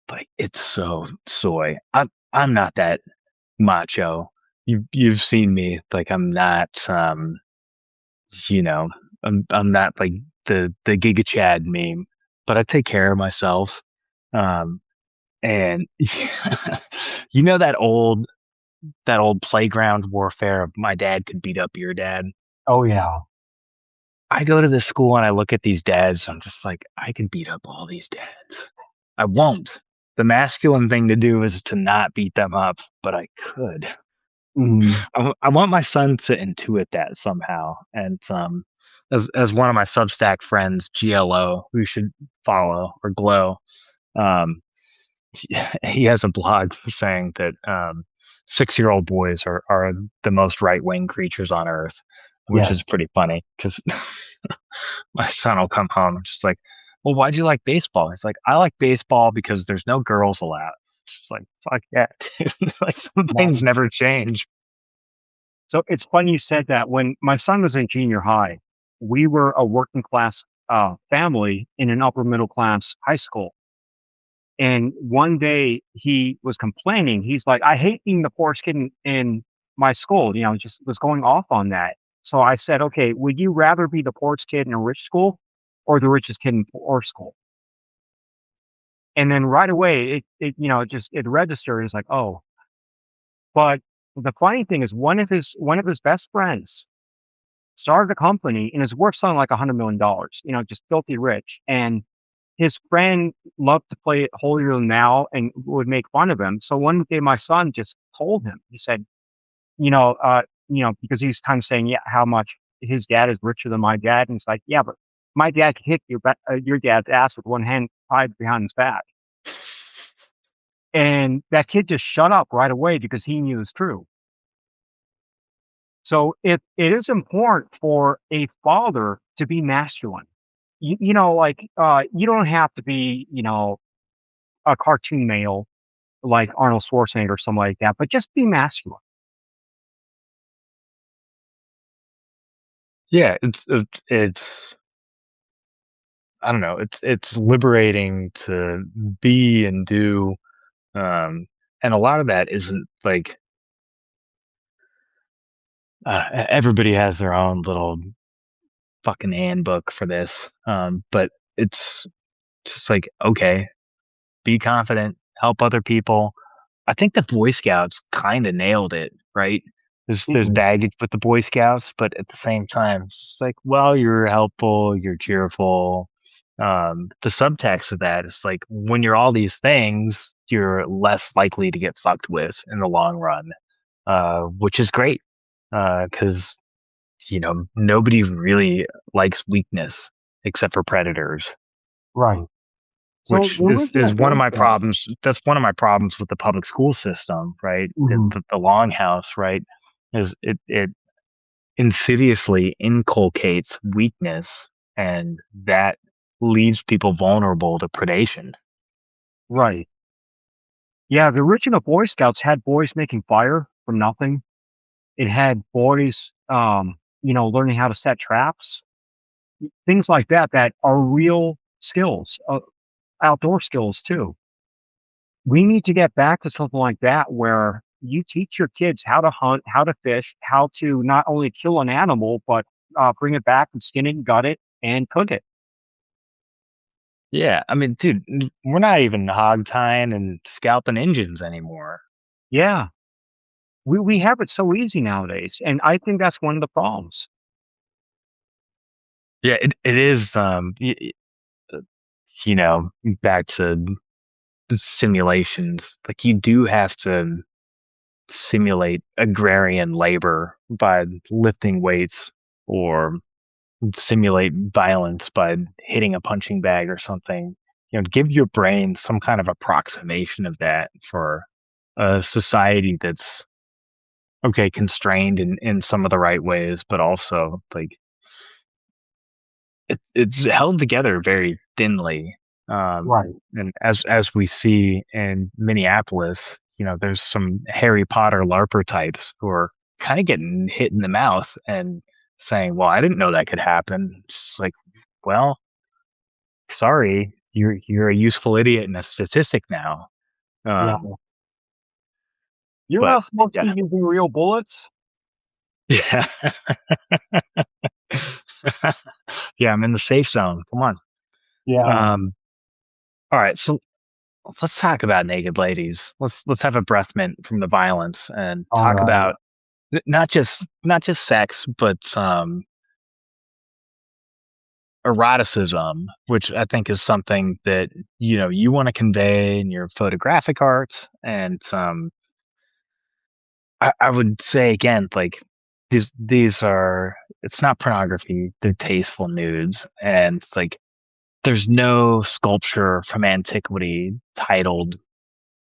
like it's so soy. I'm not that macho. You've seen me. Like I'm not you know, I'm not like the Giga Chad meme, but I take care of myself. Um and that old playground warfare of my dad could beat up your dad. Oh yeah. I go to this school and I look at these dads, I'm just like, I can beat up all these dads. I won't. The masculine thing to do is to not beat them up, but I could. Hmm. I want my son to intuit that somehow. And as one of my Substack friends, GLO, who you should follow, or Glow, um, he has a blog saying that 6-year-old boys are the most right wing creatures on earth, which Yes. is pretty funny because my son will come home and just like, well, why'd you like baseball? He's like, I like baseball because there's no girls allowed. It's just like, fuck yeah, dude. Like some things Nice. never change. So it's funny you said that. When my son was in junior high, we were a working class family in an upper middle class high school. And one day he was complaining. He's like, I hate being the poorest kid in my school, just was going off on that. So I said, okay, would you rather be the poorest kid in a rich school or the richest kid in a poor school? And then right away, it registered. It's like, oh, but the funny thing is one of his best friends started a company and is worth something like $100 million, just filthy rich. And his friend loved to play it holier than thou and would make fun of him. So one day my son just told him, he said, you know, uh, because he's kind of saying, yeah, how much his dad is richer than my dad. And it's like, yeah, but my dad could hit your dad's ass with one hand tied behind his back. And that kid just shut up right away because he knew it's true. So it is important for a father to be masculine. You don't have to be, a cartoon male like Arnold Schwarzenegger or something like that, but just be masculine. Yeah, it's I don't know, it's liberating to be and do, and a lot of that isn't like everybody has their own little fucking handbook for this, but it's just like okay, be confident, help other people. I think the Boy Scouts kind of nailed it, right? There's Mhm. baggage with the Boy Scouts, but at the same time, it's like, well, you're helpful, you're cheerful. The subtext of that is like when you're all these things, you're less likely to get fucked with in the long run, which is great, because nobody really likes weakness except for predators, Right. So which the is original one of Boy my Scout. problems. That's one of my problems with the public school system, right? The, Mhm. the, the longhouse, right? Is it insidiously inculcates weakness, and that leaves people vulnerable to predation. Right. Yeah, the original Boy Scouts had boys making fire from nothing. It had boys, learning how to set traps, things like that that are real skills, outdoor skills too. We need to get back to something like that where you teach your kids how to hunt, how to fish, how to not only kill an animal, but bring it back and skin it and gut it and cook it. Yeah, I mean, dude, we're not even hog tying and scalping engines anymore. Yeah, we have it so easy nowadays, and I think that's one of the problems. Yeah, it is. You know, back to the simulations. Like you do have to simulate agrarian labor by lifting weights or simulate violence by hitting a punching bag or something. Give your brain some kind of approximation of that for a society that's okay, constrained in some of the right ways, but also like it's held together very thinly. Right. And as we see in Minneapolis, there's some Harry Potter LARPer types who are kind of getting hit in the mouth and saying, "Well, I didn't know that could happen." It's just like, well, sorry, you're a useful idiot and a statistic now. Yeah. Um, You're but not supposed to be yeah, using real bullets. yeah, yeah. I'm in the safe zone. Come on. Yeah. Um, all right, so let's talk about naked ladies. Let's have a breath mint from the violence and All talk right. about not just sex, but eroticism, which I think is something that you want to convey in your photographic art. And I would say again, like these are it's not pornography; they're tasteful nudes, and like there's no sculpture from antiquity titled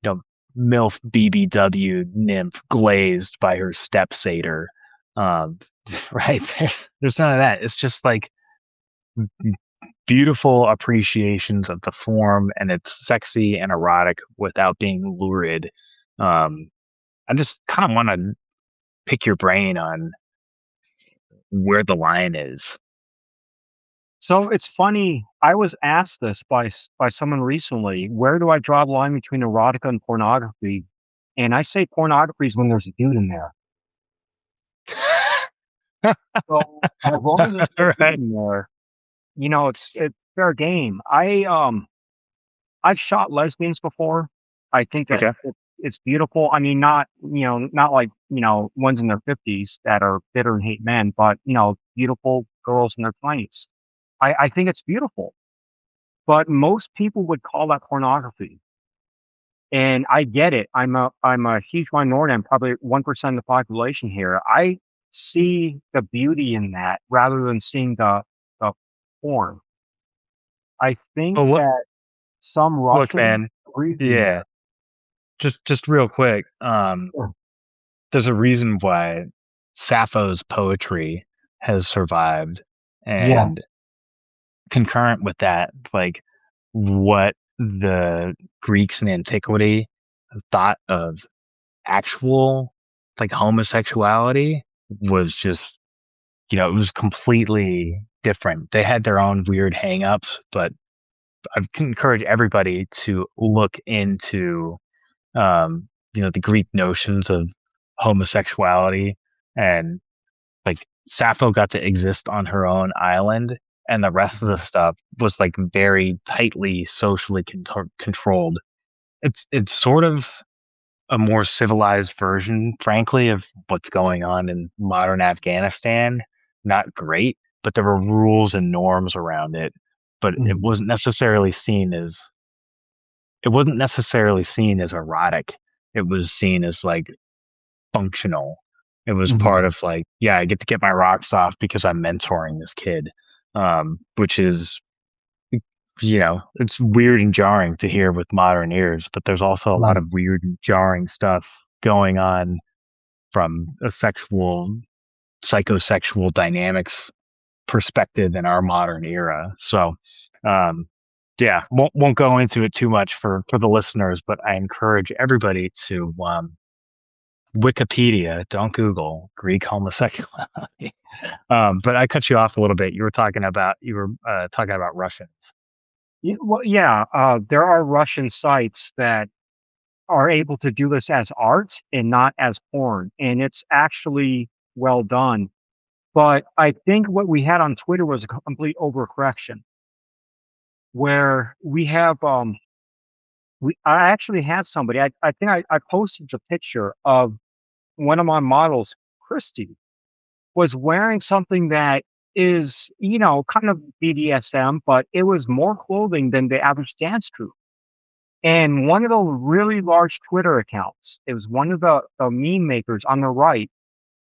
you know, MILF BBW nymph glazed by her step satyr. Um, right? There's none of that. It's just like beautiful appreciations of the form, and it's sexy and erotic without being lurid. Um, I just kind of want to pick your brain on where the line is. So it's funny. I was asked this by someone recently. Where do I draw the line between erotica and pornography? And I say pornography is when there's a dude in there. So as long as there's All a dude right. in there, it's fair game. I've shot lesbians before. I think that Okay. it's beautiful. I mean, not like ones in their 50s that are bitter and hate men, but beautiful girls in their 20s. I think it's beautiful, but most people would call that pornography. And I get it. I'm a huge minority. I'm probably 1% of the population here. see the beauty in that rather than seeing the porn. I think Well, that some look, Russians man. agree with me Yeah, just real quick. there. There's a reason why Sappho's poetry has survived, Yeah. and concurrent with that, like what the Greeks in antiquity thought of actual like homosexuality was just, it was completely different. They had their own weird hangups, but I encourage everybody to look into, the Greek notions of homosexuality, and like Sappho got to exist on her own island, and the rest of the stuff was like very tightly socially controlled. It's sort of a more civilized version, frankly, of what's going on in modern Afghanistan. Not great, but there were rules and norms around it. But Mhm. it wasn't necessarily seen as erotic. It was seen as like functional. It was part Mhm. of like, yeah, I get to get my rocks off because I'm mentoring this kid, which is, it's weird and jarring to hear with modern ears, but there's also a lot Right. of weird and jarring stuff going on from a psychosexual dynamics perspective in our modern era. So, um, yeah, won't go into it too much for the listeners, but I encourage everybody to Wikipedia, don't Google Greek homosexuality. But I cut you off a little bit. You were talking about Russians. Well, yeah, there are Russian sites that are able to do this as art and not as porn, and it's actually well done. But I think what we had on Twitter was a complete overcorrection, where I actually had somebody. I think I posted the picture of one of my models, Christy, was wearing something that is, kind of BDSM, but it was more clothing than the average dance troupe. And one of the really large Twitter accounts, it was one of the meme makers on the right,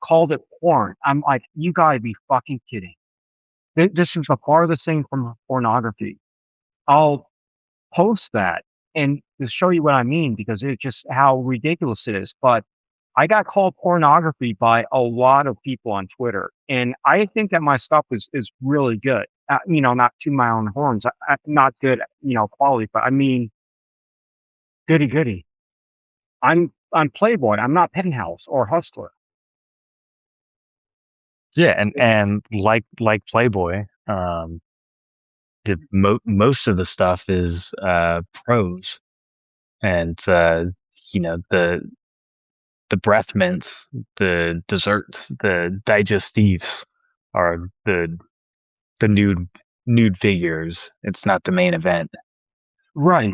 called it porn. I'm like, you gotta be fucking kidding. This is the farthest thing from pornography. I'll post that and to show you what I mean because it's just how ridiculous it is. But I got called pornography by a lot of people on Twitter, and I think that my stuff is really good. Not to my own horns, not good, quality, but I mean, goody goody. I'm Playboy. I'm not Penthouse or Hustler. Yeah, and like Playboy, most of the stuff is prose, and the breath mints, the desserts, the digestives are the nude figures. It's not the main event. Right.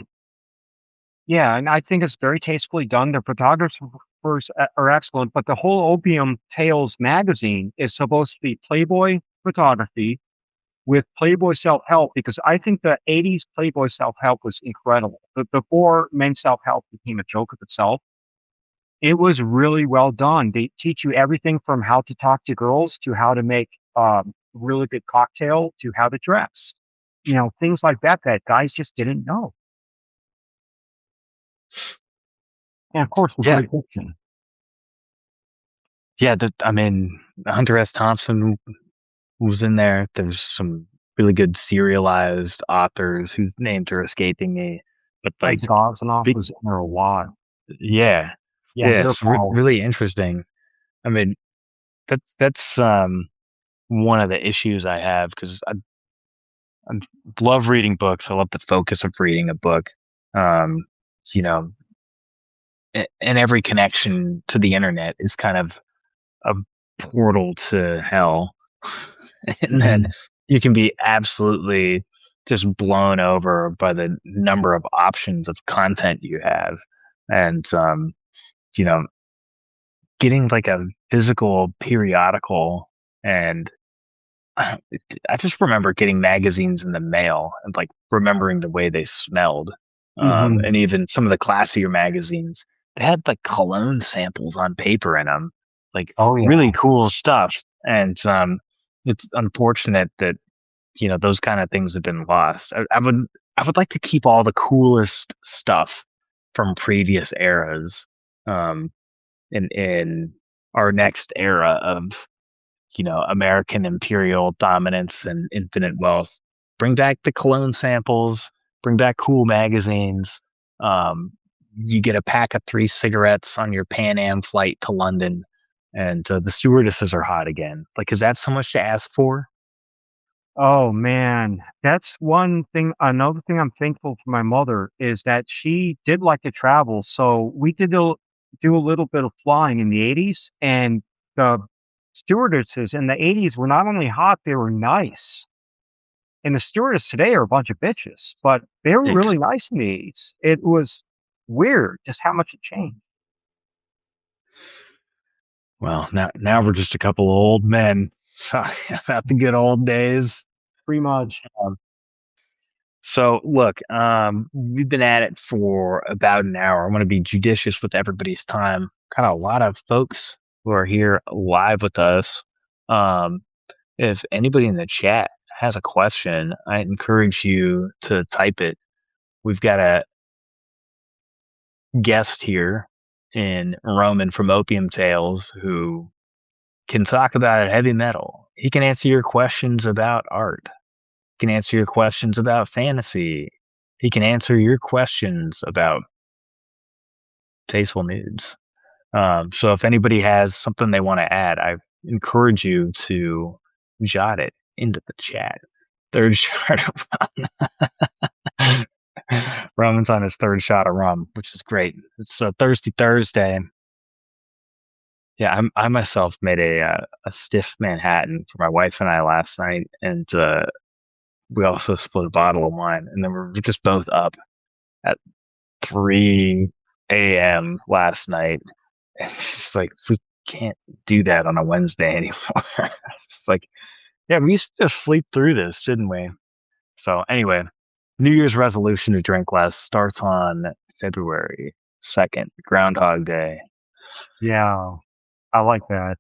Yeah, and I think it's very tastefully done. The photographers are excellent, but the whole Opium Tales magazine is supposed to be Playboy photography with Playboy self-help because I think the 80s Playboy self-help was incredible. Before men's self-help became a joke of itself, it was really well done. They teach you everything from how to talk to girls to how to make really good cocktail to how to dress. Things like that guys just didn't know. And of course, the Yeah, great fiction. yeah. I mean, Hunter S. Thompson was in there. There's some really good serialized authors whose names are escaping me, but like, Isaac Asimov big, was in there a lot. yeah, Yeah, yeah. they're It's powerful. really interesting. I mean, that's one of the issues I have because I love reading books. I love the focus of reading a book. Um, you know, and every connection to the internet is kind of a portal to hell. And then Hmm. you can be absolutely just blown over by the number of options of content you have. And, you know, getting like a physical periodical, and I just remember getting magazines in the mail and like remembering the way they smelled. Hmm. And even some of the classier magazines, they had like cologne samples on paper in them. like Oh yeah. really cool stuff. And it's unfortunate that those kind of things have been lost. I would like to keep all the coolest stuff from previous eras um, in our next era of American imperial dominance and infinite wealth. Bring back the cologne samples, bring back cool magazines. Um, you get a pack of 3 cigarettes on your Pan Am flight to London, and the stewardesses are hot again. Like, is that so much to ask for? Oh man, that's one thing. Another thing I'm thankful for my mother is that she did like to travel. So we did do a little bit of flying in the 80s, and the stewardesses in the 80s were not only hot, they were nice. And the stewardess today are a bunch of bitches, but they were Ex- really nice in the 80s. It was weird just how much it changed. Well, now we're just a couple of old men talking about the good old days. Pretty much. Um, So look, we've been at it for about an hour. I want to be judicious with everybody's time. Got a lot of folks who are here live with us. Um, if anybody in the chat has a question, I encourage you to type it. We've got a guest here in Roman from Opium Tales who can talk about heavy metal. He can answer your questions about art. He can answer your questions about fantasy. He can answer your questions about tasteful nudes. So if anybody has something they want to add, I encourage you to jot it into the chat. Third shot of rum. Roman's on his third shot of rum, which is great. It's a Thirsty Thursday. Yeah, I myself made a stiff Manhattan for my wife and I last night, and we also split a bottle of wine, and then we're just both up at 3 a.m. last night. And she's like, we can't do that on a Wednesday anymore. It's like, yeah, we used to just sleep through this, didn't we? So anyway, New Year's resolution to drink less starts on February 2nd, Groundhog Day. Yeah, I like that.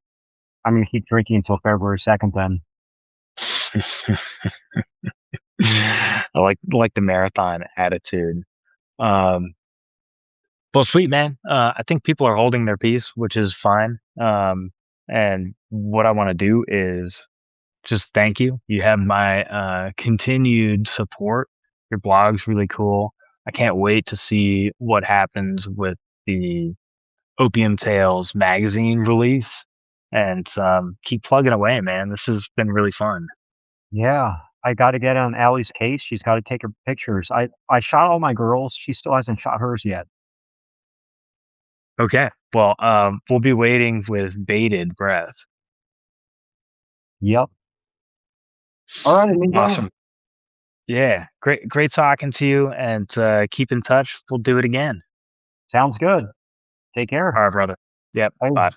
I'm gonna keep drinking until February 2nd then. I like the marathon attitude. Um, well, sweet man. I think people are holding their peace, which is fine. And what I want to do is just thank you. You have my continued support. Your blog's really cool. I can't wait to see what happens with the Opium Tales magazine release. And keep plugging away, man. This has been really fun. Yeah, I got to get on Allie's case. She's got to take her pictures. I shot all my girls. She still hasn't shot hers yet. Okay. Well, we'll be waiting with bated breath. Yep. All right, amigo. Awesome. Yeah. Great talking to you, and keep in touch. We'll do it again. Sounds good. Take care. All right, brother. Yep. Bye. Bye.